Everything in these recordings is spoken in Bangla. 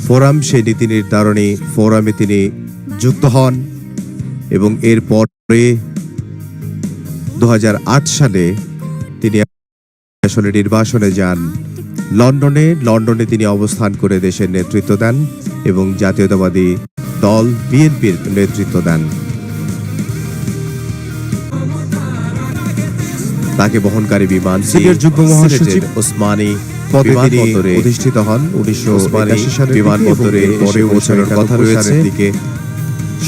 ফোরাম, সেই নীতি নির্ধারণী ফোরামে তিনি যুক্ত হন এবং এরপরে 2008 সালে তিনি আসলে নির্বাসনে যান লন্ডনে তিনি অবস্থান করে দেশের নেতৃত্ব দেন এবং জাতীয়তাবাদী দল বিএনপির নেতৃত্ব দেন। তাকে বহনকারী বিমান সিনিয়র যুগ্ম মহাসচিব ওসমানী বিমানবন্দরে প্রতিষ্ঠিত হন 1981 সালে বিমানবন্দরে পরে পৌঁছানোর কথা রয়েছে দিকে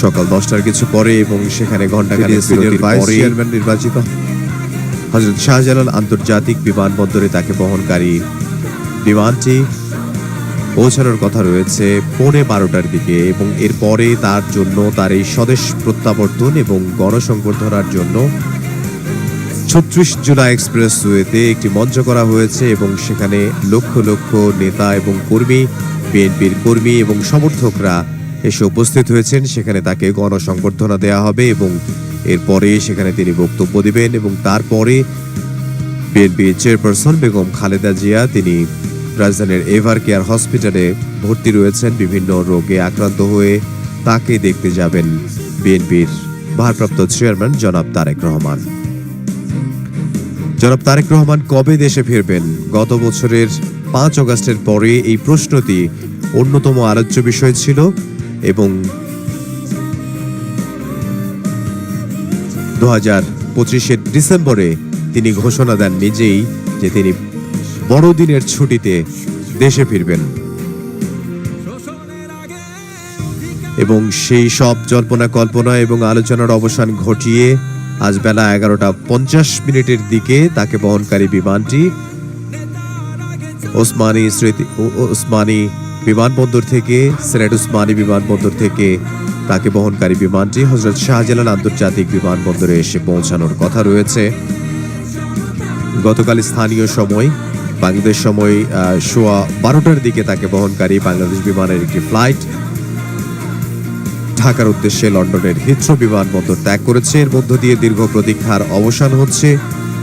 সকাল 10টার কিছু পরে এবং সেখানে ঘণ্টাখানেক বিরতির পরে চেয়ারম্যান নির্বাচিত হযরত শাহজালাল আন্তর্জাতিক বিমানবন্দরে তাকে বহনকারী বিমানটি পৌঁছানোর কথা রয়েছে 12:15টার দিকে এবং এরপরে তার জন্য তার এই স্বদেশ প্রত্যাবর্তন এবং গণসংবর্ধনার জন্য 36 জুলাই এক্সপ্রেসওয়েতে একটি মঞ্চ করা হয়েছে এবং সেখানে লক্ষ লক্ষ নেতা এবং কর্মী, বিএনপির কর্মী এবং সমর্থকরা এসে উপস্থিত হয়েছেন। সেখানে তাকে গণসংবর্ধনা দেওয়া হবে এবং এরপরে সেখানে তিনি বক্তব্য দিবেন এবং তারপরে বিএনপি চেয়ারপারসন বেগম খালেদা জিয়া তিনি রাজধানীর এভার কেয়ার হসপিটালে ভর্তি রয়েছেন বিভিন্ন রোগে আক্রান্ত হয়ে। তাকে দেখতে যাবেন বিএনপির ভারপ্রাপ্ত চেয়ারম্যান জনাব তারেক রহমান। জনাব তারেক রহমান কবে দেশে ফিরবেন? গত বছরের 5 অগাস্টের পরে এই প্রশ্নটি অন্যতম আলোচ্য বিষয় ছিল এবং 2025-এর ডিসেম্বরে তিনি ঘোষণা দেন নিজেই যে তিনি বড়দিনের ছুটিতে দেশে ফিরবেন এবং সেই সব জল্পনা কল্পনা এবং আলোচনার অবসান ঘটিয়ে আজ বেলা 11:50 দিকে তাকে বহনকারী বিমানটি ওসমানী বিমানবন্দর থেকে সিলেট ওসমানী বিমানবন্দর থেকে তাকে বহনকারী বিমানটি হযরত শাহজালাল আন্তর্জাতিক বিমানবন্দরে এসে পৌঁছানোর কথা রয়েছে। গতকাল স্থানীয় সময় বাংলাদেশ সময় 12:15টার দিকে তাকে বহনকারী বাংলাদেশ বিমানের একটি ফ্লাইট ঢাকার উদ্দেশ্যে লন্ডনের হিথ্রো বিমানবন্দর ত্যাগ করেছে। এর মধ্য দিয়ে দীর্ঘ প্রতীক্ষার অবসান হচ্ছে।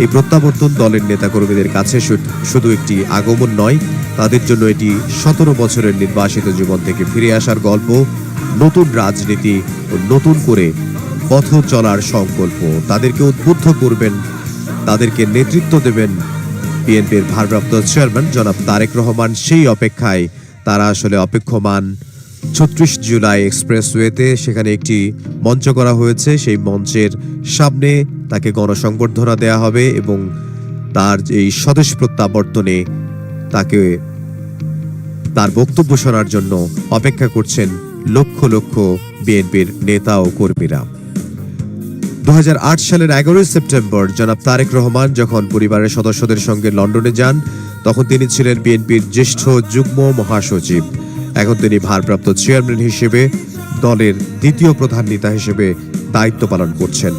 এই প্রত্যাবর্তন দলের নেতাকর্মীদের কাছে শুধু একটি আগমন নয়, তাদের জন্য এটি 17 বছরের নির্বাসিত জীবন থেকে ফিরে আসার গল্প, নতুন রাজনীতি ও নতুন করে পথ চলার সংকল্প। তাদেরকে উদ্বুদ্ধ করবেন, তাদেরকে নেতৃত্ব দেবেন বিএনপির ভারপ্রাপ্ত চেয়ারম্যান জনাব তারেক রহমান। সেই অপেক্ষায় তারা আসলে অপেক্ষমান। 36 জুলাই এক্সপ্রেসওয়েতে সেখানে একটি মঞ্চ করা হয়েছে, সেই মঞ্চের সামনে তাকে গণসংবর্ধনা দেয়া হবে এবং তার এই স্বদেশ প্রত্যাবর্তনে তাকে তার বক্তব্য শোনার জন্য অপেক্ষা করছেন লক্ষ লক্ষ বিএনপির নেতা ও কর্মীরা। 2008 সালের 11 সেপ্টেম্বর জনাব তারেক রহমান যখন পরিবারের সদস্যদের সঙ্গে লন্ডনে যান তখন তিনি ছিলেন বিএনপির জ্যেষ্ঠ যুগ্ম মহাসচিব। এখন তিনি ভারপ্রাপ্ত চেয়ারম্যান হিসেবে দলের দ্বিতীয় প্রধান নেতা হিসেবে দায়িত্ব পালন করছেন।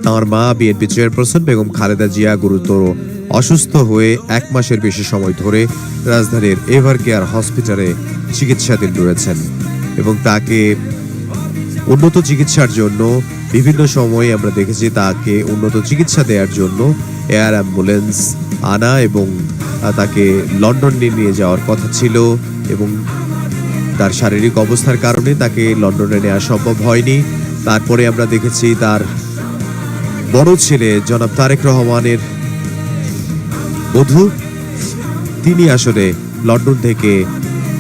তাঁর মা বিএনপি চেয়ারপারসন বেগম খালেদা জিয়া গুরুতর অসুস্থ হয়ে 1 মাসের বেশি সময় ধরে রাজধানীর এভার কেয়ার হসপিটালে চিকিৎসাধীন রয়েছেন এবং তাকে উন্নত চিকিৎসার জন্য বিভিন্ন সময়ে আমরা দেখেছি তাকে উন্নত চিকিৎসা দেওয়ার জন্য এয়ার অ্যাম্বুলেন্স আনা এবং তাকে লন্ডন নিয়ে যাওয়ার কথা ছিল এবং তার শারীরিক অবস্থার কারণে তাকে লন্ডনে নেওয়া সম্ভব হয়নি। তারপরে আমরা দেখেছি তার বড় ছেলে জনাব তারেক রহমানের বধূ তিনি আসলে লন্ডন থেকে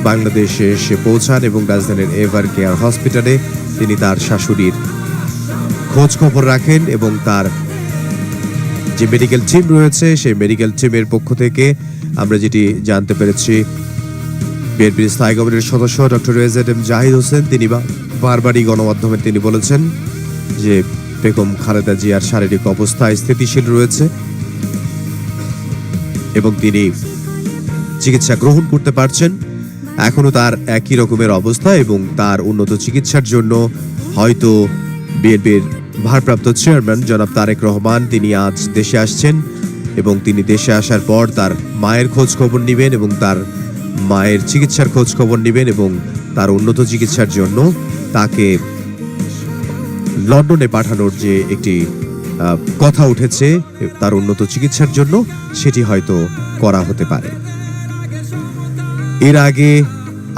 বাংলাদেশে এসে পৌঁছান এবং রাজধানীর এভার কেয়ার হসপিটালে তিনি তার শাশুড়ির খোঁজ খবর রাখেন এবং তার যে মেডিকেল টিম রয়েছে সেই মেডিকেল টিমের পক্ষ থেকে আমরা যেটি জানতে পেরেছি বিএনপির স্থায়ী কমিটির সদস্য ডক্টর এজেড জাহিদ হোসেন তিনি বারবারই গণমাধ্যমে তিনি বলেছেন যে বেগম খালেদা জিয়ার শারীরিক অবস্থা স্থিতিশীল রয়েছে এবং তিনি চিকিৎসা গ্রহণ করতে পারছেন। এখনো তার একই রকমের অবস্থা এবং তার উন্নত চিকিৎসার জন্য হয়তো বিএনপির ভারপ্রাপ্ত চেয়ারম্যান জনাব তারেক রহমান তিনি আজ দেশে আসছেন এবং তিনি দেশে আসার পর তার মায়ের খোঁজ খবর নেবেন এবং তার মায়ের চিকিৎসার খোঁজ খবর নেবেন এবং তার উন্নত চিকিৎসার জন্য তাকে লন্ডনে পাঠানোর যে একটি কথা উঠেছে তার উন্নত চিকিৎসার জন্য সেটি হয়তো করা হতে পারে। এর আগে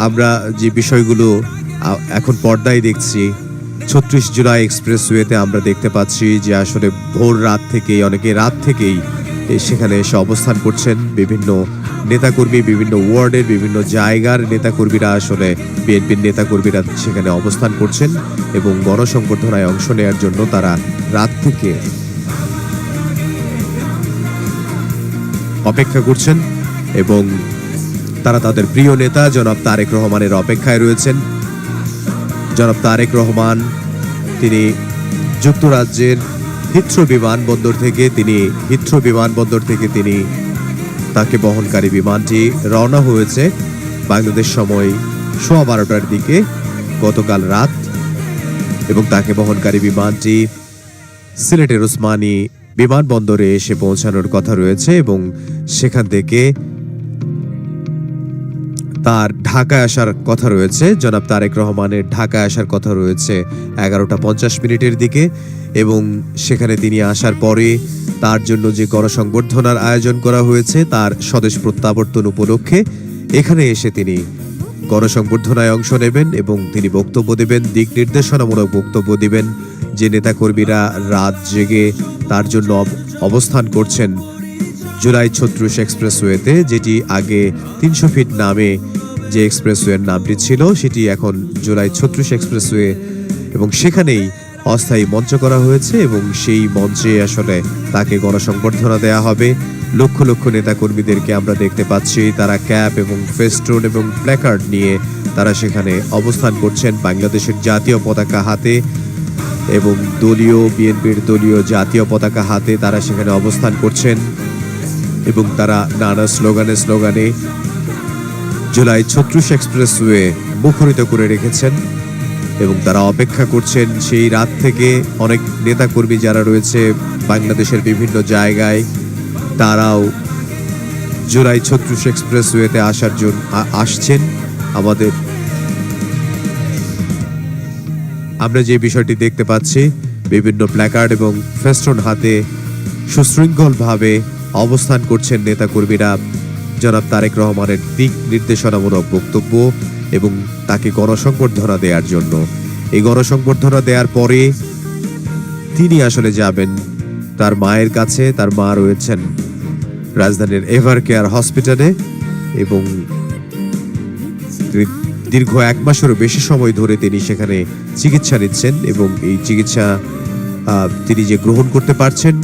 আমরা যে বিষয়গুলো এখন পর্দায় দেখছি, ৩৬ জুলাই এক্সপ্রেসওয়েতে আমরা দেখতে পাচ্ছি যে আসলে ভোর রাত থেকেই, অনেকে রাত থেকেই সেখানে এসে অবস্থান করছেন। বিভিন্ন নেতাকর্মী, বিভিন্ন ওয়ার্ডের বিভিন্ন জায়গার নেতাকর্মীরা, আসলে বিএনপির নেতাকর্মীরা সেখানে অবস্থান করছেন এবং গণসংবর্ধনায় অংশ নেওয়ার জন্য তারা রাত থেকে অপেক্ষা করছেন এবং তারা তাদের প্রিয় নেতা জনাব তারেক রহমানের অপেক্ষায় রয়েছেন। জনাব তারেক রহমান তিনি যুক্তরাজ্যের হিথ্রো বিমানবন্দর থেকে তিনি তাকে বহনকারী বিমানটি রওনা হয়েছে বাংলাদেশ সময় 12:15টার দিকে গতকাল রাত, এবং তাকে বহনকারী বিমানটি সিলেটের ওসমানী বিমানবন্দরে এসে পৌঁছানোর কথা রয়েছে এবং সেখান থেকে তার ঢাকায় আসার কথা রয়েছে। জনাব তারেক রহমানের ঢাকায় আসার কথা রয়েছে 11:50 দিকে, এবং সেখানে তিনি আসার পরে তার জন্য যে গণসংবর্ধনার আয়োজন করা হয়েছে তার স্বদেশ প্রত্যাবর্তন উপলক্ষে এখানে এসে তিনি গণসংবর্ধনায় অংশ নেবেন এবং তিনি বক্তব্য দেবেন, দিক নির্দেশনামূলক বক্তব্য দিবেন। যে নেতাকর্মীরা রাত জেগে তার জন্য অবস্থান করছেন জুলাই ৩৬ এক্সপ্রেসওয়েতে, যেটি আগে ৩০০ ফিট নামে যে এক্সপ্রেসওয়ের নামটি ছিল সেটি এখন জুলাই ৩৬ এক্সপ্রেসওয়ে, এবং সেখানেই অস্থায়ী মঞ্চ করা হয়েছে এবং সেই মঞ্চে আসলে তাকে গণসংবর্ধনা দেয়া হবে। লক্ষ লক্ষ নেতাকর্মীদেরকে আমরা দেখতে পাচ্ছি, তারা ক্যাপ এবং ফেস্টুন এবং প্ল্যাকার্ড নিয়ে তারা সেখানে অবস্থান করছেন বাংলাদেশের জাতীয় পতাকা হাতে এবং বিএনপির দলীয় জাতীয় পতাকা হাতে তারা সেখানে অবস্থান করছেন এবং তারা নানা স্লোগানে জুলাই ৩৬ এক্সপ্রেসওয়ে মুখরিত করে রেখেছেন এবং তারা অপেক্ষা করছেন সেই রাত থেকে। অনেক নেতাকর্মী যারা রয়েছে বাংলাদেশের বিভিন্ন জায়গায়, তারাও জুলাই ৩৬ এক্সপ্রেসওয়েতে আসার জন্য আসছেন। আমরা যে বিষয়টি দেখতে পাচ্ছি, বিভিন্ন প্ল্যাকার্ড এবং ফেস্টুন হাতে সুশৃঙ্খলভাবে অবস্থান করছেন নেতাকর্মীরা জনাব তারেক রহমানের দিক নির্দেশনামূলক বক্তব্য এবং তাকে গণসংবর্ধনা দেওয়ার জন্য। এই গণসংবর্ধনা দেওয়ার পরে তিনি আসলে যাবেন তার মায়ের কাছে। তার মা রয়েছেন রাজধানীর এভার কেয়ার হসপিটালে এবং দীর্ঘ 1 মাসেরও বেশি সময় ধরে তিনি সেখানে চিকিৎসা নিচ্ছেন এবং এই চিকিৎসা তিনি যে গ্রহণ করতে পারছেন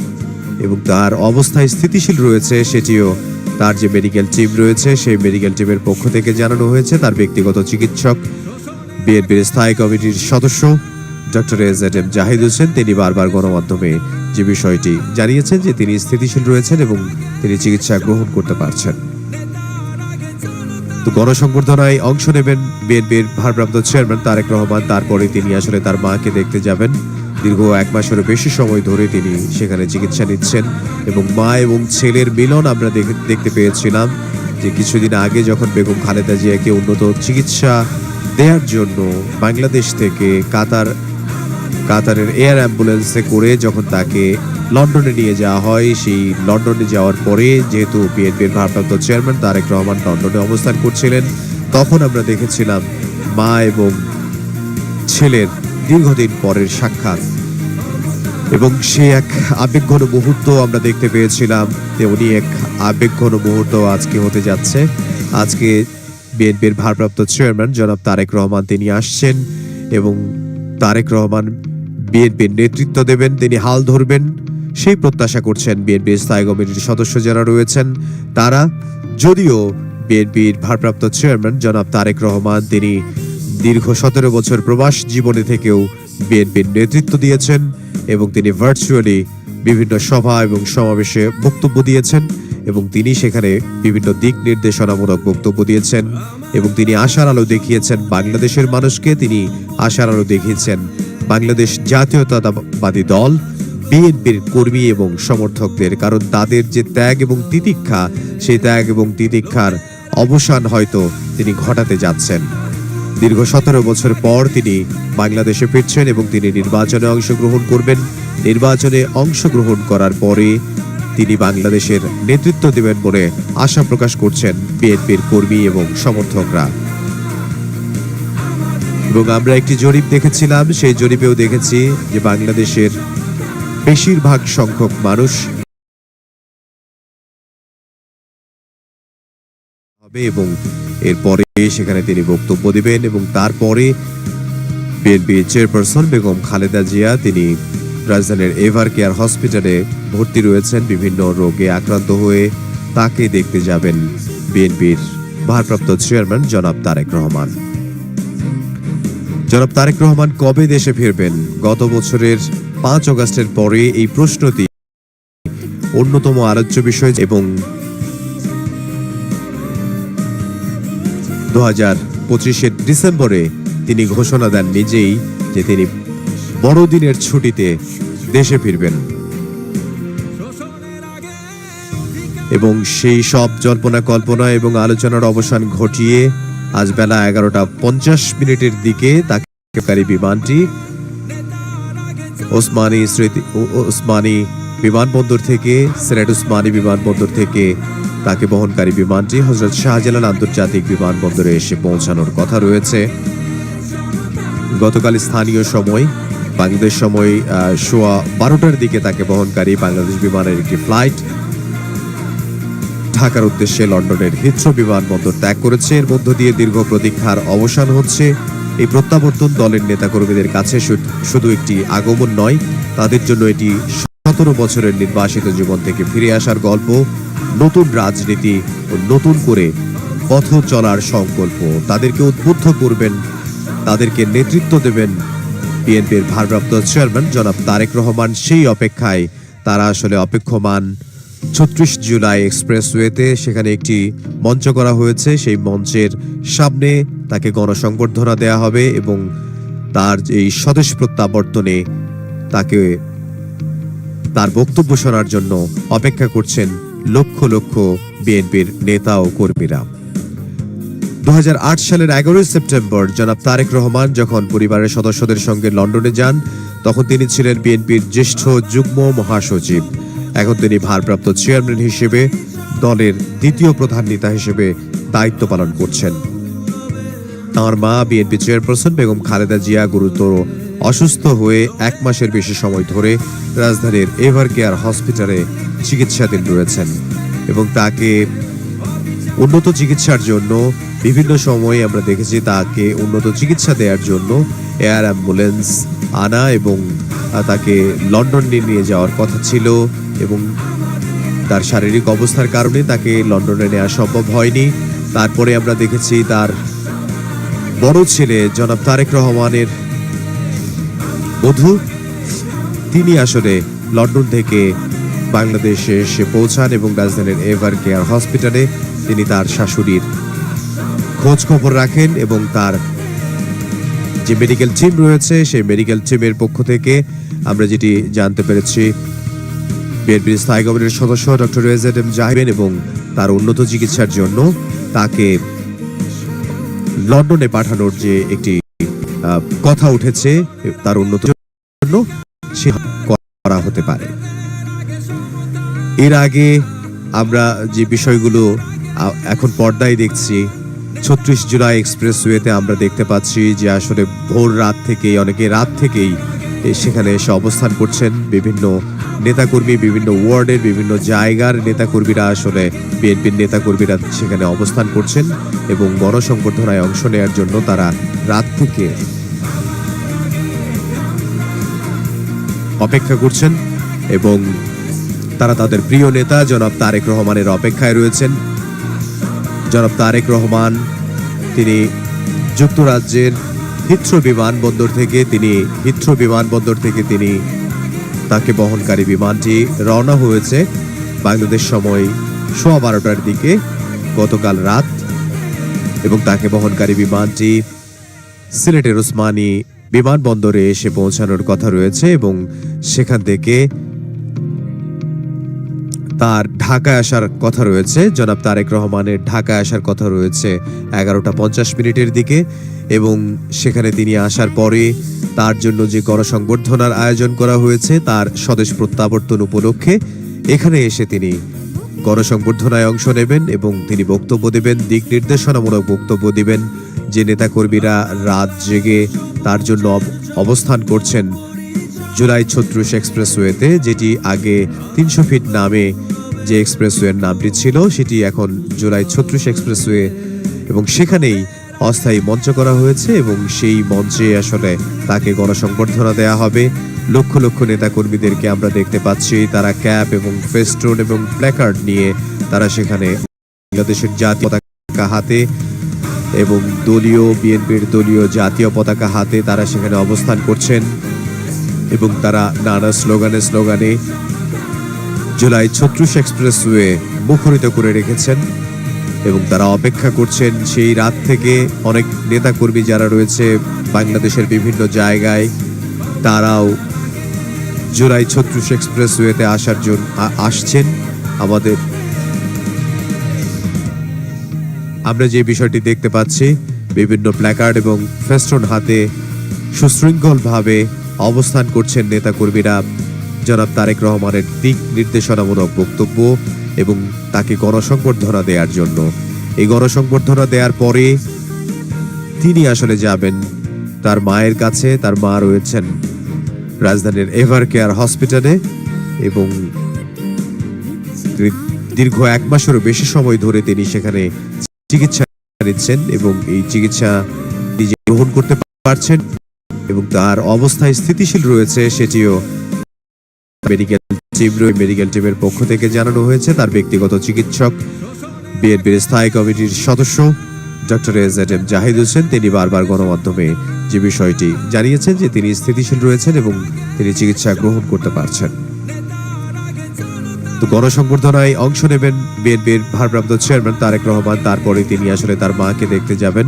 এবং তার অবস্থায় স্থিতিশীল রয়েছে, সেটিও তার যে মেডিকেল টিম রয়েছে সেই মেডিকেল টিমের পক্ষ থেকে জানানো হয়েছে। তার ব্যক্তিগত চিকিৎসক বিএনপির স্থায়ী কমিটির সদস্য ডক্টর এজেডএম জাহিদ হোসেন তিনি বারবার গণমাধ্যমে যে বিষয়টি জানিয়েছেন যে তিনি স্থিতিশীল রয়েছেন এবং তিনি চিকিৎসা গ্রহণ করতে পারছেন। তো গণসংবর্ধনায় অংশ নেবেন বিএনপির ভারপ্রাপ্ত চেয়ারম্যান তারেক রহমান। তারপরে তিনি আসলে তার মাকে দেখতে যাবেন। দীর্ঘ 1 মাসেরও বেশি সময় ধরে তিনি সেখানে চিকিৎসা নিচ্ছেন এবং মা এবং ছেলের মিলন আমরা দেখতে পেয়েছিলাম যে কিছুদিন আগে যখন বেগম খালেদা জিয়াকে উন্নত চিকিৎসা দেওয়ার জন্য বাংলাদেশ থেকে কাতারের এয়ার অ্যাম্বুলেন্সে করে যখন তাকে লন্ডনে নিয়ে যাওয়া হয়, সেই লন্ডনে যাওয়ার পরে যেহেতু বিএনপির ভারপ্রাপ্ত চেয়ারম্যান তারেক রহমান লন্ডনে অবস্থান করছিলেন, তখন আমরা দেখেছিলাম মা এবং ছেলের দীর্ঘদিন পরের সাক্ষাৎ এবং সে এক আবেগঘন মুহূর্ত আমরা দেখতে পেয়েছিলাম। তেমনি এক আবেগঘন মুহূর্ত আজকে হতে যাচ্ছে। আজকে বিএনপির ভারপ্রাপ্ত চেয়ারম্যান জনাব তারেক রহমান তিনি আসছেন এবং তারেক রহমান বিএনপির নেতৃত্ব দেবেন, তিনি হাল ধরবেন সেই প্রত্যাশা করছেন বিএনপির স্থায়ী কমিটির সদস্য যারা রয়েছেন তারা। যদিও বিএনপির ভারপ্রাপ্ত চেয়ারম্যান জনাব তারেক রহমান তিনি দীর্ঘ 17 বছর প্রবাস জীবনে থেকেও বিএনপির নেতৃত্ব দিয়েছেন এবং তিনি ভার্চুয়ালি বিভিন্ন সভা এবং সমাবেশে বক্তব্য দিয়েছেন এবং তিনি সেখানে বিভিন্ন দিক নির্দেশনামূলক বক্তব্য দিয়েছেন এবং তিনি আশার আলো দেখিয়েছেন বাংলাদেশের মানুষকে। তিনি আশার আলো দেখিয়েছেন বাংলাদেশ জাতীয়তাবাদী দল বিএনপির কর্মী এবং সমর্থকদের, কারণ তাদের যে ত্যাগ এবং তিতিক্ষা, সেই ত্যাগ এবং তিতিক্ষার অবসান হয়তো তিনি ঘটাতে যাচ্ছেন। দীর্ঘ 17 বছর পর তিনি বাংলাদেশে ফিরছেন এবং তিনি নির্বাচনে অংশগ্রহণ করবেন। নির্বাচনে অংশগ্রহণ করার পরে তিনি বাংলাদেশের নেতৃত্ব দেবেন বলে আশা প্রকাশ করছেন বিএনপির কর্মী এবং সমর্থকরা। এবং আমরা একটি জরিপ দেখেছিলাম, সেই জরিপেও দেখেছি যে বাংলাদেশের বেশিরভাগ সংখ্যক মানুষ হবে এবং এরপরে সেখানে তিনি বক্তব্য দিবেন এবং তারপরে বিএনপি চেয়ারপারসন বেগম খালেদা জিয়া তিনি রাজধানীর এভার কেয়ার হসপিটালে ভর্তি রয়েছেন বিভিন্ন রোগে আক্রান্ত হয়ে, তাকে দেখতে যাবেন বিএনপির ভারপ্রাপ্ত চেয়ারম্যান জনাব তারেক রহমান। জনাব তারেক রহমান কবে দেশে ফিরবেন? গত বছরের 5 অগস্টের পরে এই প্রশ্নটি অন্যতম আলোচ্য বিষয় এবং 2025-এর ডিসেম্বরে তিনি ঘোষণা দেন নিজেই যে তিনি বড়দিনের ছুটিতে দেশে ফিরবেন এবং সেই সব জল্পনা কল্পনা এবং আলোচনার অবসান ঘটিয়ে আজ বেলা 11:50 দিকে তাকে বিমানটি ওসমানী বিমানবন্দর থেকে সিলেট ওসমানী বিমানবন্দর থেকে তাকে বহনকারী বিমানটি হযরত শাহজালাল আন্তর্জাতিক বিমানবন্দরে এসে পৌঁছানোর কথা রয়েছে। গতকাল স্থানীয় সময় বাংলাদেশ সময় 12:15 দিকে তাকে বহনকারী বাংলাদেশ বিমানের একটি ফ্লাইট ঢাকার উদ্দেশ্যে লন্ডনের হিথ্রো বিমানবন্দর ত্যাগ করেছে। এর মধ্য দিয়ে দীর্ঘ প্রতীক্ষার অবসান হচ্ছে। এই প্রত্যাবর্তন দলের নেতাকর্মীদের কাছে শুধু একটি আগমন নয়, তাদের জন্য এটি 17 বছরের নির্বাসিত জীবন থেকে ফিরে আসার গল্প, নতুন রাজনীতি ও নতুন করে পথ চলার সংকল্প। তাদেরকে উদ্বুদ্ধ করবেন, তাদেরকে নেতৃত্ব দেবেন বিএনপির ভারপ্রাপ্ত চেয়ারম্যান জনাব তারেক রহমান। সেই অপেক্ষায় তারা আসলে অপেক্ষমান। 36 জুলাই এক্সপ্রেসওয়েতে সেখানে একটি মঞ্চ করা হয়েছে, সেই মঞ্চের সামনে তাকে গণসংবর্ধনা দেয়া হবে এবং তার এই স্বদেশ প্রত্যাবর্তনে তাকে তার বক্তব্য শোনার জন্য অপেক্ষা করছেন লক্ষ লক্ষ বিএনপির নেতা ও কর্মীরা। 2008 সালের 11 সেপ্টেম্বর জনাব তারেক রহমান যখন পরিবারের সদস্যদের সঙ্গে লন্ডনে যান, তখন তিনি ছিলেন বিএনপির জ্যেষ্ঠ যুগ্ম মহাসচিব। এখন তিনি ভারপ্রাপ্ত চেয়ারম্যান হিসেবে দলের দ্বিতীয় প্রধান নেতা হিসেবে দায়িত্ব পালন করছেন। তাঁর মা বিএনপি চেয়ারপারসন বেগম খালেদা জিয়া গুরুতর অসুস্থ হয়ে 1 মাসের বেশি সময় ধরে রাজধানীর এভার কেয়ার হসপিটালে চিকিৎসাধীন রয়েছেন এবং তাকে উন্নত চিকিৎসার জন্য বিভিন্ন সময়ে আমরা দেখেছি তাকে উন্নত চিকিৎসা দেওয়ার জন্য এয়ার অ্যাম্বুলেন্স আনা এবং তাকে লন্ডনে নিয়ে যাওয়ার কথা ছিল এবং তার শারীরিক অবস্থার কারণে তাকে লন্ডনে নেওয়া সম্ভব হয়নি। তারপরে আমরা দেখেছি তার বড় ছেলে জনাব তারেক রহমানের বধূ, তিনি আসলে লন্ডন থেকে বাংলাদেশে এসে পৌঁছান এবং রাজধানীর এভার কেয়ার হসপিটালে তিনি তার শাশুড়ির খোঁজ খবর রাখেন এবং তার যে মেডিকেল টিম রয়েছে সেই মেডিকেল টিমের পক্ষ থেকে আমরা যেটি জানতে পেরেছি, বিএনপির স্থায়ী কমিটির সদস্য ডক্টর এজেড এম জাহিবেন এবং তার উন্নত চিকিৎসার জন্য তাকে লন্ডনে পাঠানোর যে একটি কথা উঠেছে, তার উন্নত জন্য সে করা হতে পারে। এর আগে আমরা যে বিষয়গুলো এখন পর্দায় দেখছি, 36 জুলাই এক্সপ্রেসওয়েতে আমরা দেখতে পাচ্ছি যে আসলে ভোর রাত থেকেই, অনেকে রাত থেকেই সেখানে এসে অবস্থান করছেন। বিভিন্ন নেতাকর্মী, বিভিন্ন ওয়ার্ডের বিভিন্ন জায়গার নেতাকর্মীরা, আসলে বিএনপির নেতাকর্মীরা সেখানে অবস্থান করছেন এবং গণসংবর্ধনায় অংশ নেওয়ার জন্য তারা রাত থেকে অপেক্ষা করছেন এবং তারা তাদের প্রিয় নেতা জনাব তারেক রহমানের অপেক্ষায় রয়েছেন। জনাব তারেক রহমান তিনি যুক্তরাজ্যের হিথ্রো বিমানবন্দর থেকে তিনি তাকে বহনকারী বিমানটি রওনা হয়েছে বাংলাদেশ সময় 12:15 দিকে গতকাল রাত এবং তাকে বহনকারী বিমানটি সিলেটের ওসমানী বিমানবন্দরে এসে পৌঁছানোর কথা রয়েছে এবং সেখান থেকে তার ঢাকায় আসার কথা রয়েছে। জনাব তারেক রহমানের ঢাকায় আসার কথা রয়েছে 11:50 দিকে এবং সেখানে তিনি আসার পরে তার জন্য যে গণসংবর্ধনার আয়োজন করা হয়েছে তার স্বদেশ প্রত্যাবর্তন উপলক্ষে এখানে এসে তিনি গণসংবর্ধনায় অংশ নেবেন এবং তিনি বক্তব্য দেবেন, দিক নির্দেশনামূলক বক্তব্য দিবেন। যে নেতাকর্মীরা রাত জেগে তার জন্য অবস্থান করছেন জুলাই ৩৬ এক্সপ্রেসওয়েতে, যেটি আগে ৩০০ ফিট নামে যে এক্সপ্রেসওয়ের নামটি ছিল সেটি এখন জুলাই ৩৬ এক্সপ্রেসওয়ে, এবং সেখানেই অস্থায়ী মঞ্চ করা হয়েছে এবং সেই মঞ্চে আসলে তাকে গণসংবর্ধনা দেয়া হবে। লক্ষ লক্ষ নেতাকর্মীদেরকে আমরা দেখতে পাচ্ছি, তারা ক্যাপ এবং ফেস্টুন এবং প্ল্যাকার্ড নিয়ে তারা সেখানে বাংলাদেশের জাতীয় পতাকা হাতে এবং বিএনপির দলীয় জাতীয় পতাকা হাতে তারা সেখানে অবস্থান করছেন এবং তারা নানা স্লোগানে জুলাই ৩৬ এক্সপ্রেসওয়ে মুখরিত করে রেখেছেন এবং তারা অপেক্ষা করছেন। সেই রাত থেকে অনেক নেতাকর্মী যারা রয়েছে বাংলাদেশের বিভিন্ন জায়গায়, তারাও জুলাই ৩৬ এক্সপ্রেসওয়েতে আসার জন্য আসছেন। আমরা যে বিষয়টি দেখতে পাচ্ছি, বিভিন্ন প্ল্যাকার্ড এবং ফেস্টুন হাতে সুশৃঙ্খলভাবে অবস্থান করছেন নেতাকর্মীরা জনাব তারেক রহমানের দিক নির্দেশনামূলক বক্তব্য এবং তাকে গণসংবর্ধনা দেওয়ার জন্য। এই গণসংবর্ধনা দেওয়ার পরে তিনি আসলে যাবেন তার মায়ের কাছে। তার মা রয়েছেন রাজধানীর এভার কেয়ার হসপিটালে এবং দীর্ঘ 1 মাসেরও বেশি সময় ধরে তিনি সেখানে চিকিৎসা নিচ্ছেন এবং এই চিকিৎসা নিজে গ্রহণ করতে পারছেন এবং তার অবস্থায় স্থিতিশীল রয়েছে, সেটিও মেডিকেল টিমের পক্ষ থেকে জানানো হয়েছে। তার ব্যক্তিগত চিকিৎসক বিএনপির স্থায়ী কমিটির সদস্য ডক্টর এজেড জাহিদ হোসেন তিনি বারবার গণমাধ্যমে যে বিষয়টি জানিয়েছেন যে তিনি স্থিতিশীল রয়েছেন এবং তিনি চিকিৎসা গ্রহণ করতে পারছেন। তো গণসংবর্ধনায় অংশ নেবেন বিএনপির ভারপ্রাপ্ত চেয়ারম্যান তারেক রহমান। তারপরে তিনি আসলে তার মাকে দেখতে যাবেন।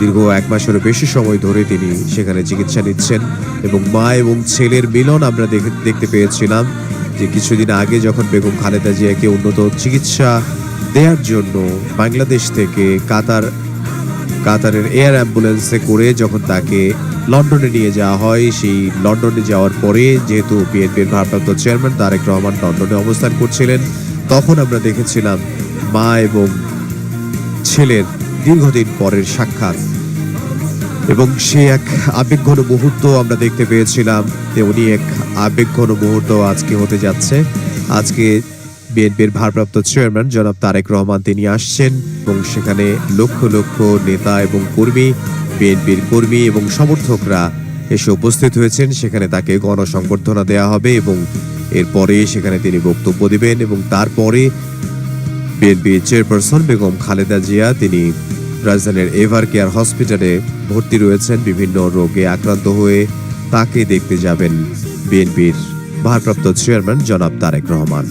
দীর্ঘ 1 মাসেরও বেশি সময় ধরে তিনি সেখানে চিকিৎসা নিচ্ছেন এবং মা এবং ছেলের মিলন আমরা দেখতে পেয়েছিলাম যে কিছুদিন আগে যখন বেগম খালেদা জিয়াকে উন্নত চিকিৎসা দেওয়ার জন্য বাংলাদেশ থেকে কাতারের এয়ার অ্যাম্বুলেন্সে করে যখন তাকে লন্ডনে নিয়ে যাওয়া হয়, সেই লন্ডনে যাওয়ার পরে যেহেতু বিএনপির ভারপ্রাপ্ত চেয়ারম্যান তারেক রহমান লন্ডনে অবস্থান করছিলেন, তখন আমরা দেখেছিলাম মা এবং ছেলের দীর্ঘদিন পরের সাক্ষাৎ এবং সে এক আবেগঘন মুহূর্ত আমরা দেখতে পেয়েছিলাম। তেমনি এক আবেগঘন মুহূর্ত আজকে হতে যাচ্ছে। আজকে বিএনপির ভারপ্রাপ্ত চেয়ারম্যান জনাব তারেক রহমান তিনি আসছেন এবং সেখানে লক্ষ লক্ষ নেতা এবং কর্মী, বিএনপির কর্মী এবং সমর্থকরা এসে উপস্থিত হয়েছেন। সেখানে তাকে গণসংবর্ধনা দেওয়া হবে এবং এরপরে সেখানে তিনি বক্তব্য দেবেন এবং তারপরে বিএনপি চেয়ারপারসন বেগম খালেদা জিয়া তিনি রাজধানীর এভার কেয়ার হসপিটালে ভর্তি রয়েছেন বিভিন্ন রোগে আক্রান্ত হয়ে। তাকে দেখতে যাবেন বিএনপির ভারপ্রাপ্ত চেয়ারম্যান জনাব তারেক রহমান।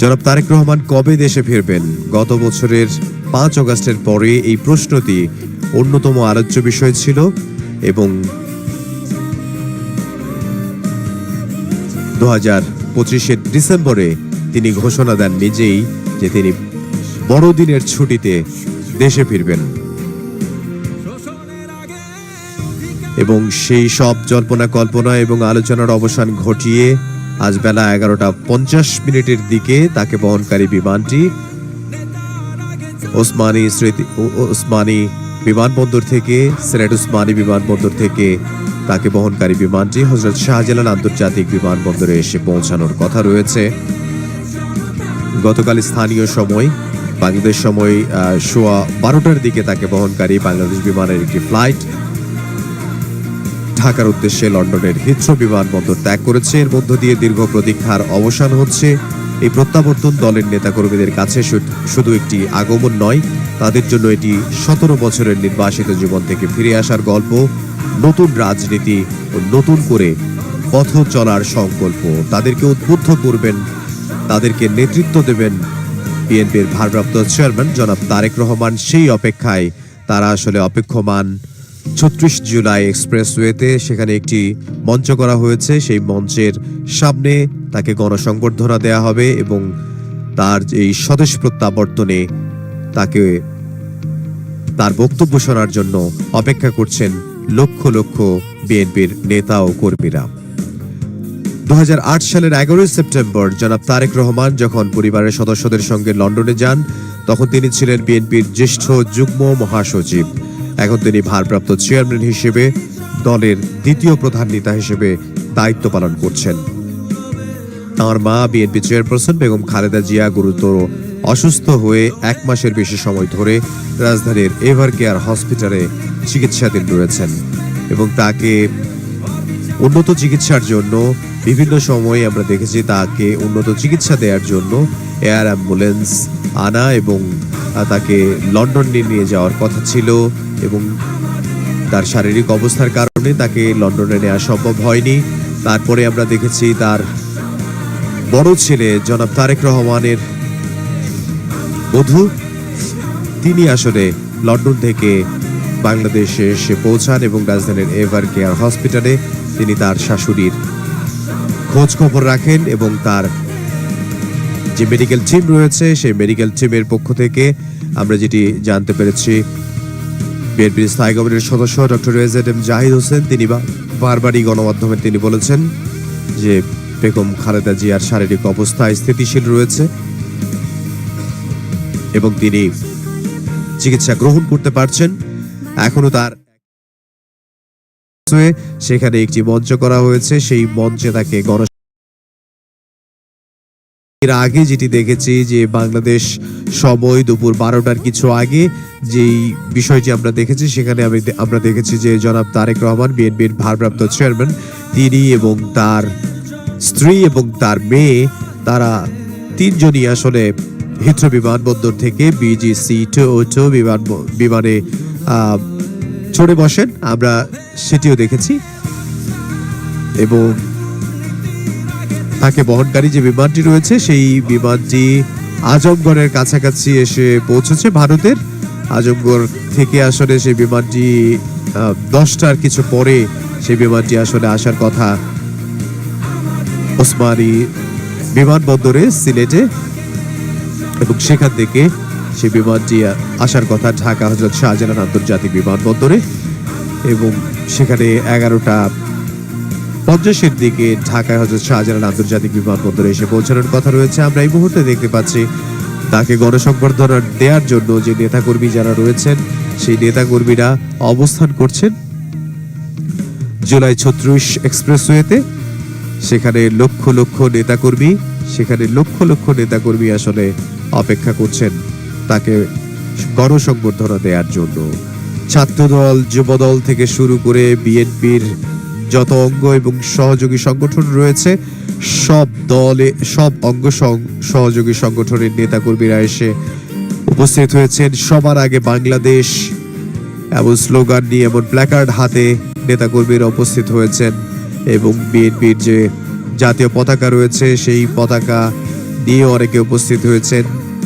জনাব তারেক রহমান কবে দেশে ফিরবেন? গত বছরের 5 অগাস্টের পরে এই প্রশ্নটি অন্যতম আলোচ্য বিষয় ছিল এবং 2025-এর ডিসেম্বরে তিনি ঘোষণা দেন নিজেই যে তিনি বড়দিনের ছুটিতে দেশে ফিরবেন এবং সেই সব জল্পনা কল্পনা এবং আলোচনার অবসান ঘটিয়ে আজ বেলা 11:50 দিকে তাকে বহনকারী বিমানটি ওসমানী বিমানবন্দর থেকে সিলেট ওসমানী বিমানবন্দর থেকে তাকে বহনকারী বিমানটি হযরত শাহজালাল আন্তর্জাতিক বিমানবন্দরে এসে পৌঁছানোর কথা রয়েছে। গতকাল স্থানীয় সময় বাংলাদেশ সময় 12:15 দিকে তাকে বহনকারী বাংলাদেশ বিমানের একটি ফ্লাইট ঢাকার উদ্দেশ্যে লন্ডনের হিথ্রো বিমানবন্দর ত্যাগ করেছে। এর মধ্য দিয়ে দীর্ঘ প্রতীক্ষার অবসান হচ্ছে। এই প্রত্যাবর্তন দলের নেতাকর্মীদের কাছে শুধু একটি আগমন নয়, তাদের জন্য এটি 17 বছরের নির্বাসিত জীবন থেকে ফিরে আসার গল্প, নতুন রাজনীতি ও নতুন করে পথ চলার সংকল্প। তাদেরকে উদ্বুদ্ধ করবেন, তাদেরকে নেতৃত্ব দেবেন বিএনপির ভারপ্রাপ্ত চেয়ারম্যান জনাব তারেক রহমান। সেই অপেক্ষায় তারা আসলে অপেক্ষমান। ৩৬ জুলাই এক্সপ্রেসওয়েতে সেখানে একটি মঞ্চ করা হয়েছে। সেই মঞ্চের সামনে তাকে গণসংবর্ধনা দেওয়া হবে এবং তার এই স্বদেশ প্রত্যাবর্তনে তাকে তার বক্তব্য শোনার জন্য অপেক্ষা করছেন লক্ষ লক্ষ বিএনপির নেতা ও কর্মীরা। 2008 সালের 11 সেপ্টেম্বর জনাব তারেক রহমান যখন পরিবারের সদস্যদের সঙ্গে লন্ডনে যান, তখন তিনি ছিলেন বিএনপির জ্যেষ্ঠ যুগ্ম মহাসচিব। এখন তিনি ভারপ্রাপ্ত চেয়ারম্যান হিসেবে দলের দ্বিতীয় প্রধান নেতা হিসেবে দায়িত্ব পালন করছেন। তাঁর মা বিএনপি চেয়ারপারসন বেগম খালেদা জিয়া গুরুতর অসুস্থ হয়ে 1 মাসের বেশি সময় ধরে রাজধানীর এভার কেয়ার হসপিটালে চিকিৎসাধীন রয়েছেন এবং তাকে উন্নত চিকিৎসার জন্য বিভিন্ন সময়ে আমরা দেখেছি তাকে উন্নত চিকিৎসা দেওয়ার জন্য এয়ার অ্যাম্বুলেন্স আনা এবং তাকে লন্ডনে নিয়ে যাওয়ার কথা ছিল, এবং তার শারীরিক অবস্থার কারণে তাকে লন্ডনে নেওয়া সম্ভব হয়নি। তারপরে আমরা দেখেছি তার বড় ছেলে জনাব তারেক রহমানের বধূ, তিনি আসলে লন্ডন থেকে বাংলাদেশে এসে পৌঁছান এবং রাজধানীর এভার কেয়ার হসপিটালে তিনি তার শাশুড়ির খোঁজ খবর রাখেন এবং তার যে মেডিকেল টিম রয়েছে সেই মেডিকেল টিমের পক্ষ থেকে আমরা যেটি জানতে পেরেছি, বিএনপির স্থায়ী কমিটির সদস্য ডক্টর এজেড জাহিদ হোসেন তিনি বারবারই গণমাধ্যমে তিনি বলেছেন যে বেগম খালেদা জিয়ার শারীরিক অবস্থা স্থিতিশীল রয়েছে এবং তিনি চিকিৎসা গ্রহণ করতে পারছেন। এখনো তার সেখানে একটি মঞ্চ করা হয়েছে, সেই মঞ্চে তাকে এর আগে যেটি দেখেছি যে বাংলাদেশ সময় দুপুর 12টার কিছু আগে যেই বিষয়টি আমরা দেখেছি, সেখানে আমরা দেখেছি যে জনাব তারেক রহমান বিএনপির ভারপ্রাপ্ত চেয়ারম্যান তিনি এবং তার স্ত্রী এবং তার মেয়ে তারা তিনজনই আসলে হিথ্রো বিমানবন্দর থেকে BGC-202 বিমানে চড়ে বসেন, আমরা সেটিও দেখেছি। এবং তাকে বহনকারী যে বিমানটি রয়েছে সেই বিমানটি আজমগড়ের কাছাকাছি এসে পৌঁছেছে ভারতের। আজমগড় থেকে আসলে সেই বিমানটি 10টার কিছু পরে সেই বিমানটি আসলে আসার কথা ওসমানী বিমানবন্দরে সিলেটে, এবং সেখান থেকে সেই বিমানটি আসার কথা ঢাকা হযরত শাহজালাল আন্তর্জাতিক বিমানবন্দরে, এবং সেখানে 11:50 দিকে ঢাকায় হযরত শাহজালাল আন্তর্জাতিক বিমানবন্দরে এসে পৌঁছানোর কথা রয়েছে। আমরা এই মুহূর্তে দেখতে পাচ্ছি তাকে গণসংবর্ধনা দেওয়ার জন্য যে নেতাকর্মী যারা রয়েছেন সেই নেতাকর্মীরা অবস্থান করছেন জুলাই 36 এক্সপ্রেসওয়েতে। সেখানে লক্ষ লক্ষ নেতাকর্মী আসলে অপেক্ষা করছেন তাকে গণসংবর্ধনা দেওয়ার জন্য। ছাত্রদল, যুবদল থেকে শুরু করে বিএনপির যত অঙ্গ এবং সহযোগী সংগঠন রয়েছে সব অঙ্গ সহযোগী সংগঠনের নেতাকর্মীরা এসে উপস্থিত হয়েছেন। সবার আগে বাংলাদেশ এমন স্লোগান নিয়ে, এমন প্ল্যাকার্ড হাতে নেতাকর্মীরা উপস্থিত হয়েছেন এবং বিএনপির যে জাতীয় পতাকা রয়েছে সেই পতাকা নিয়ে অনেকে উপস্থিত হয়েছেন,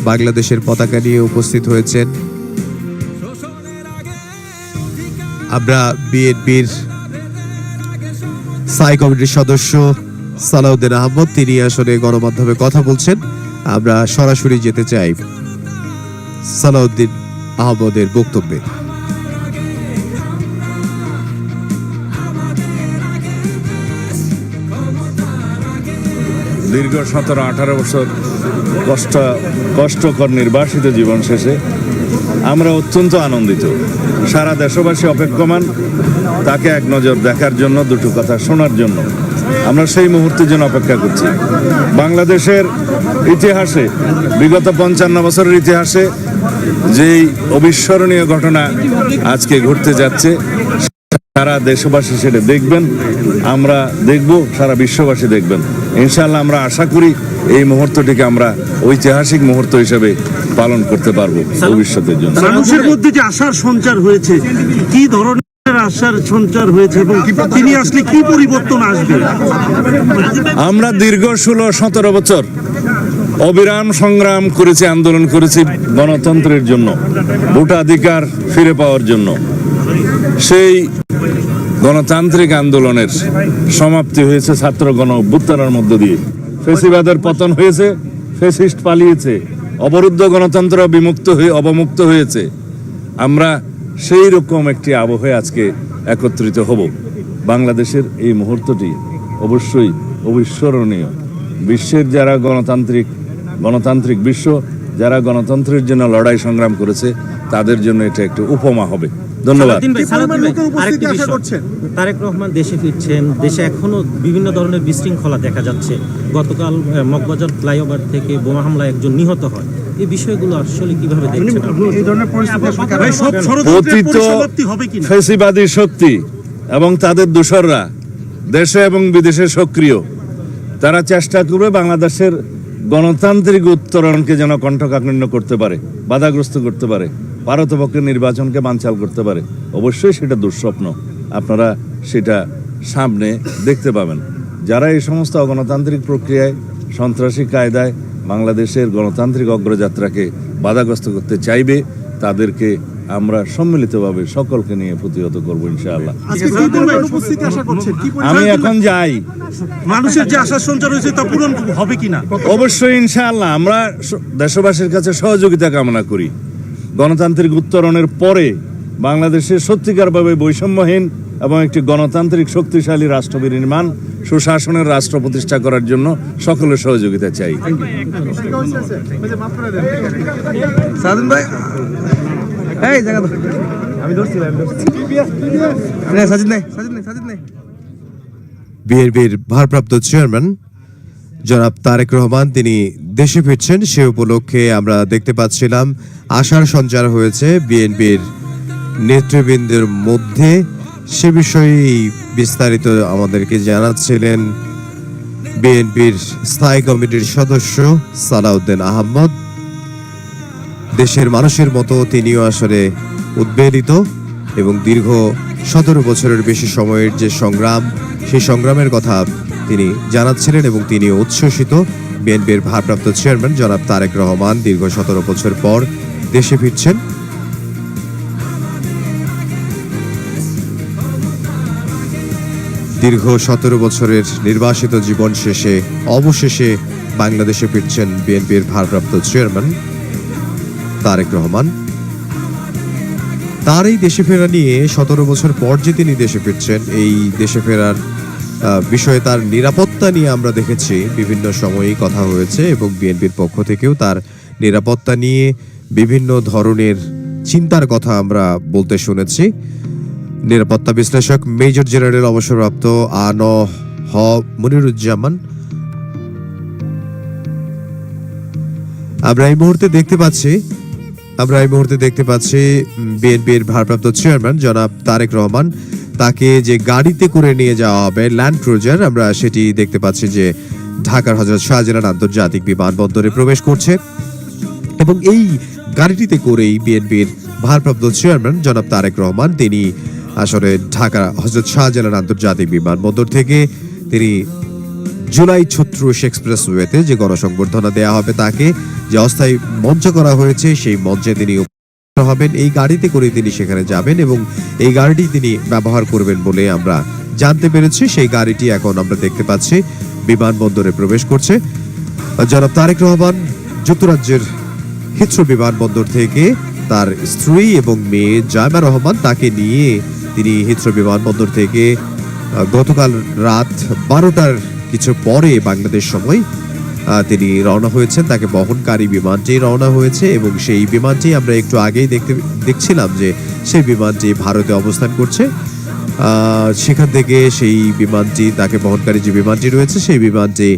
বাংলাদেশের পতাকা নিয়ে উপস্থিত হয়েছেন। আমরা বিএনপির স্থায়ী কমিটির সদস্য সালাউদ্দিন আহমদ তিনি আসলে গণমাধ্যমে কথা বলছেন, আমরা সরাসরি যেতে চাই সালাউদ্দিন আহমদের বক্তব্যে। দীর্ঘ 17-18 বছর কষ্টকর নির্বাসিত জীবন শেষে আমরা অত্যন্ত আনন্দিত। সারা দেশবাসী অপেক্ষমান তাকে এক নজর দেখার জন্য, দুটো কথা শোনার জন্য। আমরা সেই মুহূর্তের জন্য অপেক্ষা করছি। বাংলাদেশের ইতিহাসে, বিগত 55 বছরের ইতিহাসে যেই অবিস্মরণীয় ঘটনা আজকে ঘটতে যাচ্ছে, সারা দেশবাসী সেটা দেখবেন, আমরা দেখব, সারা বিশ্ববাসী দেখবেন। ইনশাআল্লাহ আমরা আশা করি এই মুহূর্তটিকে আমরা ঐতিহাসিক মুহূর্ত হিসেবে পালন করতে পারবো ভবিষ্যতের জন্য। মানুষের মধ্যে যে আশার সঞ্চার হয়েছে, কি ধরনের আশার সঞ্চার হয়েছে এবং তিনি আসলে কি পরিবর্তন আসবে? আমরা দীর্ঘ 16-17 বছর অবিরাম সংগ্রাম করেছি, আন্দোলন করেছি গণতন্ত্রের জন্য, ভোটাধিকার ফিরে পাওয়ার জন্য। সেই গণতান্ত্রিক আন্দোলনের সমাপ্তি হয়েছে ছাত্র গণ অভ্যুত্থানের মধ্য দিয়ে। ফ্যাসিবাদের পতন হয়েছে, ফ্যাসিস্ট পালিয়েছে, অবরুদ্ধ গণতন্ত্র অবমুক্ত হয়েছে। আমরা সেই রকম একটি আবহে আজকে একত্রিত হব। বাংলাদেশের এই মুহূর্তটি অবশ্যই অবিস্মরণীয়। বিশ্বের যারা গণতান্ত্রিক বিশ্ব যারা গণতন্ত্রের জন্য লড়াই সংগ্রাম করেছে তাদের জন্য এটা একটি উপমা হবে। ধন্যবাদ। সালাউদ্দিন ভাই, আরেকটি বিষয়, তারেক রহমান দেশে ফিরছেন। দেশে এখনো বিভিন্ন ধরনের বিশৃঙ্খলা দেখা যাচ্ছে। গতকাল মগবাজার ফ্লাইওভার থেকে বোমা হামলায় একজন নিহত হয়। এই বিষয়গুলো আসলে কিভাবে দেখছেন? এই ধরনের পরিস্থিতি পতিত ফ্যাসিবাদী শক্তি এবং তাদের দোসররা দেশে এবং বিদেশে সক্রিয়। তারা চেষ্টা করবে বাংলাদেশের গণতান্ত্রিক উত্তরণকে যেন কণ্ঠকাঠিন্য করতে পারে, বাধাগ্রস্ত করতে পারে, পারতপক্ষে নির্বাচনকে বানচাল করতে পারে। অবশ্যই সেটা দুঃস্বপ্ন, আপনারা সেটা সামনে দেখতে পাবেন। যারা এই সমস্ত অগণতান্ত্রিক প্রক্রিয়ায়, সন্ত্রাসী কায়দায় বাংলাদেশের গণতান্ত্রিক অগ্রযাত্রাকে বাধাগ্রস্ত করতে চাইবে, তাদেরকে আমরা সম্মিলিতভাবে সকলকে নিয়ে প্রতিহত করবো ইনশাআল্লাহ। আমি এখন যাই। মানুষের যে আশার সঞ্চার হয়েছে তা পূরণ হবে কিনা? অবশ্যই ইনশাআল্লাহ। আমরা দেশবাসীর কাছে সহযোগিতা কামনা করি। গণতান্ত্রিক উত্তরণের পরে বাংলাদেশের সত্যিকারভাবে বৈষম্যহীন এবং একটি গণতান্ত্রিক শক্তিশালী রাষ্ট্র বিনির্মাণ, সুশাসনের রাষ্ট্র প্রতিষ্ঠা করার জন্য সকলের সহযোগিতা চাই। সাদিন ভাই, এই জায়গা আমি ধরছিলাম, সাজিদ নাই। বিএনপির ভারপ্রাপ্ত চেয়ারম্যান জনাব তারেক রহমান তিনি দেশে ফিরছেন, সে উপলক্ষে আমরা দেখতে পাচ্ছিলাম আশার সঞ্চার হয়েছে বিএনপির নেতৃবৃন্দের মধ্যে। সে বিষয়ে বিস্তারিত আমাদেরকে জানাচ্ছিলেন বিএনপির স্থায়ী কমিটির সদস্য সালাউদ্দিন আহমদ। দেশের মানুষের মতো তিনিও আসলে উদ্বেলিত এবং দীর্ঘ 17 বছরের বেশি সময়ের যে সংগ্রাম, সেই সংগ্রামের কথা তিনি জানাচ্ছিলেন এবং তিনি উচ্ছ্বসিত। বিএনপির ভারপ্রাপ্ত চেয়ারম্যান জনাব তারেক রহমান দীর্ঘ 17 বছর পর দেশে ফিরছেন। দীর্ঘ 17 বছরের নির্বাসিত জীবন শেষে অবশেষে বাংলাদেশে ফিরছেন বিএনপির ভারপ্রাপ্ত চেয়ারম্যান তারেক রহমান। তার এই দেশে ফেরা নিয়ে 17 বছর পর যে তিনি দেশে ফিরছেন, এই দেশে ফেরার বিষয়ে তার নিরাপত্তা নিয়ে আমরা দেখেছি বিভিন্ন সময়েই কথা হয়েছে এবং বিএনপির পক্ষ থেকেও তার নিরাপত্তা নিয়ে বিভিন্ন ধরনের চিন্তার কথা আমরা বলতে শুনেছি। নিরাপত্তা বিশ্লেষক মেজর জেনারেল অবসরপ্রাপ্ত আনহ মনিরুজ্জামান আমরা এই মুহূর্তে দেখতে পাচ্ছি বিএনপির ভারপ্রাপ্ত চেয়ারম্যান জনাব তারেক রহমান, তাকে যে গাড়িতে করে নিয়ে যাওয়া হবে ল্যান্ড ক্রুজার, আমরা সেটি দেখতে পাচ্ছি যে ঢাকার হযরত শাহজালাল আন্তর্জাতিক বিমানবন্দরে প্রবেশ করছে এবং এই গাড়িটিতে করেই বিএনপির ভারপ্রাপ্ত চেয়ারম্যান জনাব তারেক রহমান তিনি আসলে ঢাকা হযরত শাহজালাল আন্তর্জাতিক বিমানবন্দর থেকে তিনি জুলাই 36 এক্সপ্রেসওয়েতে যে গণসংবর্ধনা দেওয়া হবে, তাকে যে অস্থায়ী মঞ্চ করা হয়েছে সেই মঞ্চে তিনি হবেন। এই গাড়িতে করে তিনি সেখানে যাবেন এবং এই গাড়িটি তিনি ব্যবহার করবেন বলে আমরা জানতে পেরেছি। সেই গাড়িটি এখন আমরা দেখতে পাচ্ছি বিমানবন্দরে প্রবেশ করছে। জনাব তারেক রহমান যুক্তরাজ্যের হিথ্রো বিমানবন্দর থেকে তার স্ত্রী এবং মেয়ে জায়মা রহমান তাকে নিয়ে তিনি হিথ্রো বিমানবন্দর থেকে গতকাল রাত 12টার কিছু পরে বাংলাদেশ সময় তিনি রওনা হয়েছেন। তাকে বহনকারী বিমানটি রওনা হয়েছে এবং সেই বিমানটি আমরা একটু আগেই দেখছিলাম যে সেই বিমানটি ভারতে অবস্থান করছে। সেখান থেকে সেই বিমানটি, তাকে বহনকারী যে বিমানটি রয়েছে সেই বিমানটি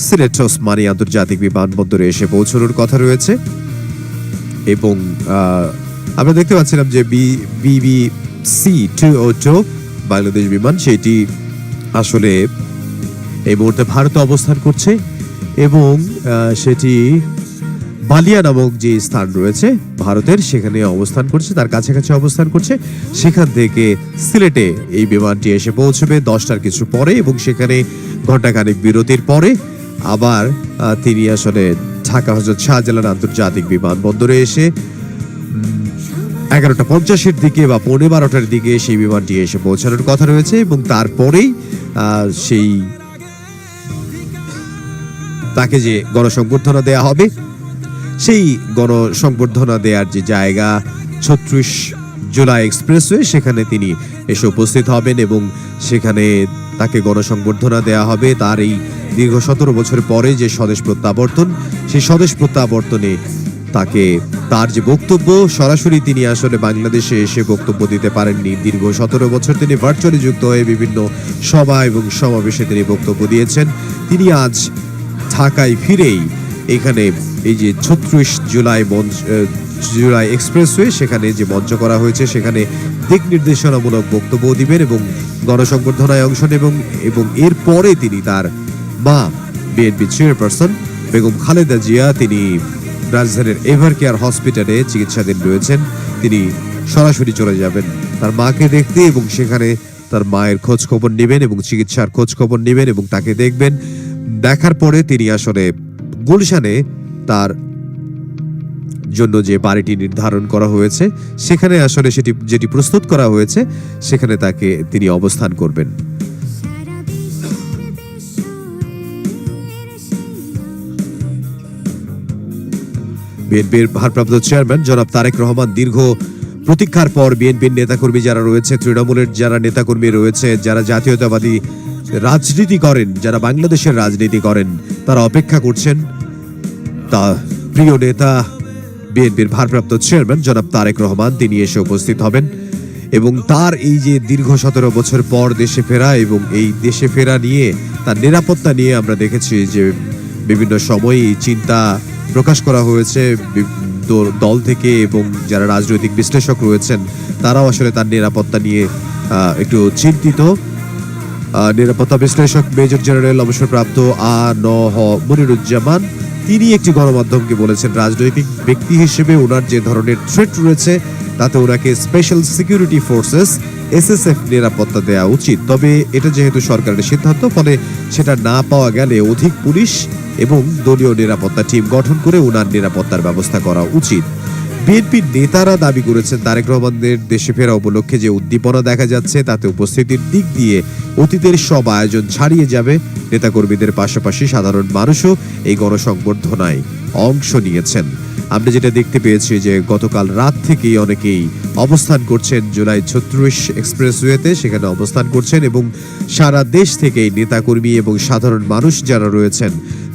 সিলেট ওসমানী আন্তর্জাতিক বিমানবন্দরে এসে পৌঁছানোর কথা রয়েছে এবং আমরা দেখতে পাচ্ছিলাম যে BBC-202 বাংলাদেশ বিমান সেটি আসলে এই মুহূর্তে ভারতে অবস্থান করছে এবং সেটি বালিয়া নামক যে স্থান রয়েছে ভারতের, সেখানে অবস্থান করছে, তার কাছাকাছি অবস্থান করছে। সেখান থেকে সিলেটে এই বিমানটি এসে পৌঁছবে 10টার কিছু পরে এবং সেখানে ঘণ্টাখানেক বিরতির পরে আবার তিনি আসলে ঢাকা হযরত শাহজালাল আন্তর্জাতিক বিমানবন্দরে এসে 11:50-এর দিকে বা 12:15-টার দিকে সেই বিমানটি এসে পৌঁছানোর কথা রয়েছে এবং তারপরেই সেই তাকে যে গণসংবর্ধনা দেয়া হবে, সেই গণসংবর্ধনা দেওয়ার যে জায়গা 36 জুলাই এক্সপ্রেসওয়ে, সেখানে তিনি এসে উপস্থিত হবেন এবং সেখানে তাকে গণসংবর্ধনা দেয়া হবে তার এই দীর্ঘ 17 বছর পরে যে স্বদেশ প্রত্যাবর্তন, সেই স্বদেশ প্রত্যাবর্তনে তাকে তার যে বক্তব্য, সরাসরি তিনি আসলে বাংলাদেশে এসে বক্তব্য দিতে পারেননি। দীর্ঘ 17 বছর তিনি ভার্চুয়ালি যুক্ত হয়ে বিভিন্ন সভা এবং সমাবেশে তিনি বক্তব্য দিয়েছেন। তিনি আজ ঢাকায় ফিরেই এখানে এই যে 36 জুলাই এক্সপ্রেসওয়ে, সেখানে যে মঞ্চ করা হয়েছে সেখানে দিক নির্দেশনামূলক বক্তব্য দিবেন এবং গণসংবর্ধনায় অংশ নেবেন। এবং এরপরে তিনি তার মা বিএনপি চেয়ারপারসন বেগম খালেদা জিয়া, তিনি রাজধানীর এভার কেয়ার হসপিটালে চিকিৎসাধীন রয়েছেন, তিনি সরাসরি চলে যাবেন তার মাকে দেখতে এবং সেখানে তার মায়ের খোঁজ খবর নেবেন এবং চিকিৎসার খোঁজ খবর নেবেন এবং তাকে দেখবেন। দেখার পরে তিনি আসলে গুলশানে তার জন্য যে বাড়িটি নির্ধারণ করা হয়েছে সেখানে আসলে যেটি প্রস্তুত করা হয়েছে সেখানে তিনি অবস্থান করবেন। বিএনপির ভারপ্রাপ্ত চেয়ারম্যান জনাব তারেক রহমান দীর্ঘ প্রতীক্ষার পর বিএনপির নেতাকর্মী যারা রয়েছে, তৃণমূলের যারা নেতাকর্মী রয়েছে, যারা জাতীয়তাবাদী রাজনীতি করেন, যারা বাংলাদেশের রাজনীতি করেন, তারা অপেক্ষা করছেন তা প্রিয় নেতা বিএনপির ভারপ্রাপ্ত চেয়ারম্যান জনাব তারেক রহমান তিনি এসে উপস্থিত হবেন এবং তার এই যে দীর্ঘ 17 বছর পর দেশে ফেরা এবং এই দেশে ফেরা নিয়ে তার নিরাপত্তা নিয়ে আমরা দেখেছি যে বিভিন্ন সময় চিন্তা প্রকাশ করা হয়েছে দল থেকে এবং যারা রাজনৈতিক বিশ্লেষক রয়েছেন তারাও আসলে তার নিরাপত্তা নিয়ে একটু চিন্তিত। নিরাপত্তা বিশ্লেষক মেজর জেনারেল অবসরপ্রাপ্ত আ.ন.হ. মনিরুজ্জামান তিনি একটি গণমাধ্যমকে বলেছেন রাজনৈতিক ব্যক্তি হিসেবে ওনার যে ধরনের থ্রেট রয়েছে তাতে ওনাকে স্পেশাল সিকিউরিটি ফোর্সেস এসএসএফ নিরাপত্তা দেওয়া উচিত। তবে এটা যেহেতু সরকারের সিদ্ধান্ত, ফলে সেটা না পাওয়া গেলে অধিক পুলিশ এবং দলীয় নিরাপত্তা টিম গঠন করে ওনার নিরাপত্তার ব্যবস্থা করা উচিত। বিএনপির নেতারা দাবি করেছেন তারেক রহমানের দেশে ফেরা উপলক্ষে যে উদ্দীপনা দেখা যাচ্ছে তাতে উপস্থিতির দিক দিয়ে অতীতের সব আয়োজন ছাড়িয়ে যাবে। নেতাকর্মীদের পাশাপাশি সাধারণ মানুষও এই গণসংবর্ধনায় অংশ নিয়েছেন। আমরা যেটা দেখতে পেয়েছি যে গতকাল রাত থেকেই অনেকেই অবস্থান করছেন জুলাই 36 এক্সপ্রেসওয়েতে, সেখানে অবস্থান করছেন এবং সারা দেশ থেকেই নেতাকর্মী এবং সাধারণ মানুষ যারা রয়েছেন,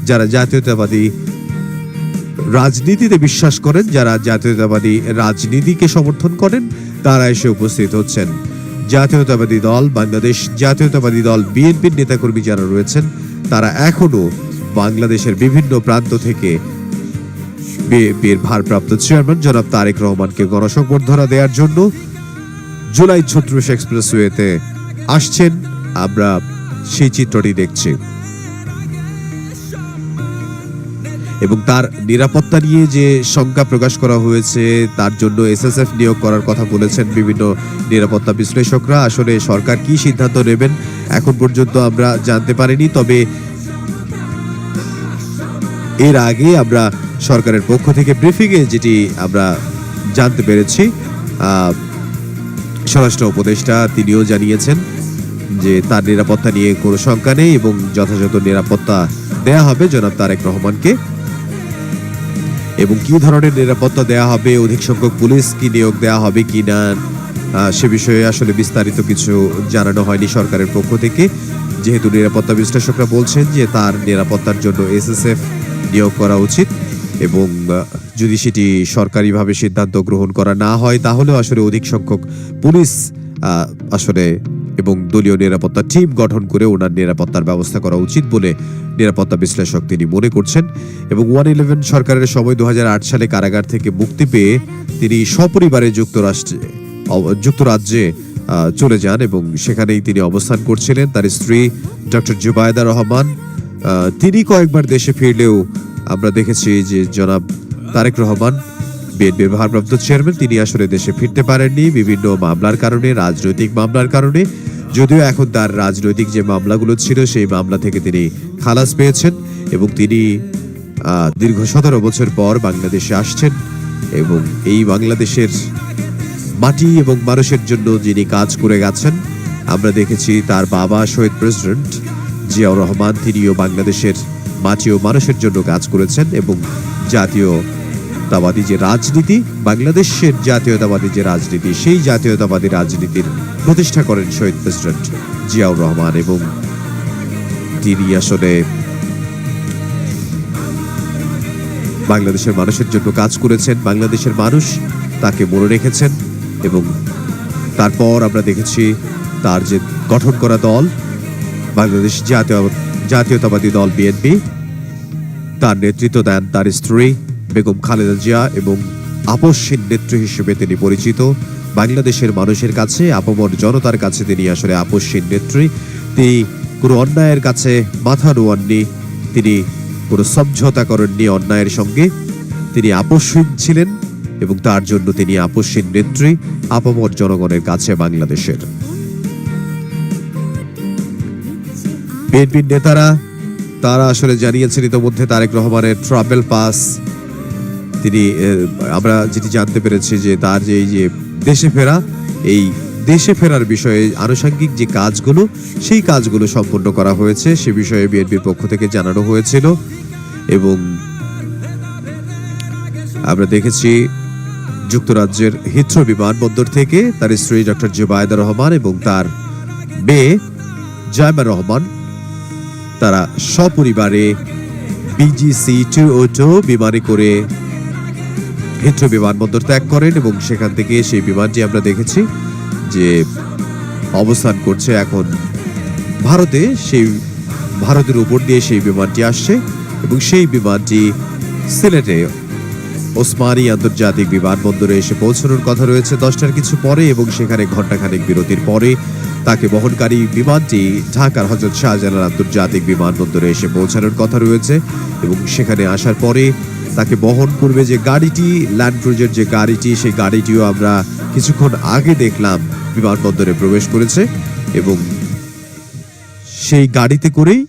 যারা জাতীয়তাবাদী রাজনীতিতে বিশ্বাস করেন, যারা জাতীয়তাবাদী রাজনীতিকে সমর্থন করেন, তারা এসে উপস্থিত হচ্ছেন। জাতীয়তাবাদী দল বাংলাদেশ, জাতীয়তাবাদী দল বিএনপির নেতাকর্মী যারা রয়েছেন তারা এখনো বাংলাদেশের বিভিন্ন প্রান্ত থেকে বিএনপির ভারপ্রাপ্ত চেয়ারম্যান জনাব তারেক রহমানকে গণসংবর্ধনা দেওয়ার জন্য জুলাই 36 এক্সপ্রেসওয়েতে আসছেন। আমরা সেই চিত্রটি দেখছি এবং তার নিরাপত্তা নিয়ে যে শঙ্কা প্রকাশ করা হয়েছে তার জন্য এসএসএফ নিয়োগ করার কথা বলেছেন বিভিন্ন নিরাপত্তা বিশ্লেষকরা। আসলে সরকার কি সিদ্ধান্ত নেবেন এখন পর্যন্ত আমরা জানতে পারিনি, তবে এর আগে আমরা সরকারের পক্ষ থেকে ব্রিফিংয়ে যেটি আমরা জানতে পেরেছি, স্বরাষ্ট্র উপদেষ্টা তিনিও জানিয়েছেন যে তার নিরাপত্তা নিয়ে কোনো শঙ্কা নেই এবং যথাযথ নিরাপত্তা দেয়া হবে জনাব তারেক রহমানকে। এবং কি ধরনের নিরাপত্তা দেয়া হবে, অধিক সংখ্যক পুলিশ কি নিয়োগ দেওয়া হবে কিনা, সে বিষয়ে আসলে বিস্তারিত কিছু জানানো হয়নি সরকারের পক্ষ থেকে। যেহেতু নিরাপত্তা বিশ্লেষকরা বলছেন যে তার নিরাপত্তার জন্য এসএসএফ নিয়োগ করা উচিত এবং যদি সেটি সরকারিভাবে সিদ্ধান্ত গ্রহণ করা না হয় তাহলেও আসলে অধিক সংখ্যক পুলিশ আসলে এবং দলীয় নিরাপত্তা টিম গঠন করে ওনার নিরাপত্তার ব্যবস্থা করা উচিত বলে নিরাপত্তা বিশ্লেষক তিনি মনে করছেন। এবং 111 সরকারের সময় 2008 সালে কারাগার থেকে মুক্তি পেয়ে তিনি সপরিবারে যুক্তরাজ্যে চলে যান এবং সেখানেই তিনি অবস্থান করছিলেন। তার স্ত্রী ডক্টর জুবায়েদা রহমান তিনি কয়েকবার দেশে ফিরলেও আমরা দেখেছি যে জনাব তারেক রহমান বিএনপির ভারপ্রাপ্ত চেয়ারম্যান তিনি আসলে দেশে ফিরতে পারেননি বিভিন্ন মামলার কারণে, রাজনৈতিক মামলার কারণে। যদিও এখন তার রাজনৈতিক যে মামলাগুলো ছিল সেই মামলা থেকে তিনি খালাস পেয়েছেন এবং তিনি দীর্ঘ 17 বছর পর বাংলাদেশে আসছেন এবং এই বাংলাদেশের মাটি এবং মানুষের জন্য যিনি কাজ করে গেছেন, আমরা দেখেছি তার বাবা শহীদ প্রেসিডেন্ট জিয়াউর রহমান তিনিও বাংলাদেশের মাটি ও মানুষের জন্য কাজ করেছেন এবং জাতীয়তাবাদী যে রাজনীতি, বাংলাদেশের জাতীয়তাবাদী যে রাজনীতি, সেই জাতীয়তাবাদী রাজনীতির প্রতিষ্ঠা করেন শহীদ প্রেসিডেন্ট জিয়াউর রহমান, এবং তিনি আসলে বাংলাদেশের মানুষের জন্য কাজ করেছেন। বাংলাদেশের মানুষ তাকে মনে রেখেছেন, এবং তারপর আমরা দেখেছি তার যে গঠন করা দল বাংলাদেশ জাতীয়তাবাদী দল বিএনপি, তার নেতৃত্ব দেন তার স্ত্রী বেগম খালেদা জিয়া, এবং আপসহীন নেত্রী হিসেবে তিনি পরিচিত। বাংলাদেশের মানুষের কাছে, আপামর জনতার কাছে তিনি আসলে আপসহীন নেত্রী। তিনি কোনো অন্যায়ের কাছে মাথা নোয়াননি, তিনি কোনো সমঝোতা করেননি অন্যায়ের সঙ্গে। তিনি আপসহীন ছিলেন, এবং তার জন্য তিনি আপসহীন নেত্রী আপামর জনগণের কাছে বাংলাদেশের। বিএনপির নেতারা তারা আসলে জানিয়েছেন ইতিমধ্যে তারেক রহমানের ট্রাভেল পাস, তিনি আমরা যেটি জানতে পেরেছি যে তার যে এই যে দেশে ফেরা, এই দেশে ফেরার বিষয়ে আনুষঙ্গিক যে কাজগুলো, সেই কাজগুলো সম্পন্ন করা হয়েছে, সে বিষয়ে বিএনপির পক্ষ থেকে জানানো হয়েছিল। এবং আমরা দেখেছি যুক্তরাজ্যের হিথ্রো বিমানবন্দর থেকে তার স্ত্রী ডক্টর জুবাইদা রহমান এবং তার মেয়ে জাইমা রহমান তারা সপরিবারে BGC 202 বিমানে করে হিথ্রো বিমানবন্দর ত্যাগ করেন, এবং সেখান থেকে সেই বিমানটি আমরা দেখেছি যে অবস্থান করছে এখন ভারতে। সেই ভারতের উপর দিয়ে সেই বিমানটি আসছে, এবং সেই বিমানটি সিলেটে ওসমানী আন্তর্জাতিক বিমানবন্দরে এসে পৌঁছানোর কথা রয়েছে 10টার কিছু পরে, এবং সেখানে ঘণ্টাখানেক বিরতির পরে তাকে বহনকারী বিমানটি ঢাকার হযরত শাহজালাল আন্তর্জাতিক বিমানবন্দরে এসে পৌঁছানোর কথা রয়েছে। এবং সেখানে আসার পরে তাকে বহন করবে যে গাড়িটি, ল্যান্ড ক্রুজার যে গাড়িটি, সেই গাড়িটিও আমরা কিছুক্ষণ আগে দেখলাম বিমানবন্দরে প্রবেশ করেছে, এবং সেই গাড়িতে করেই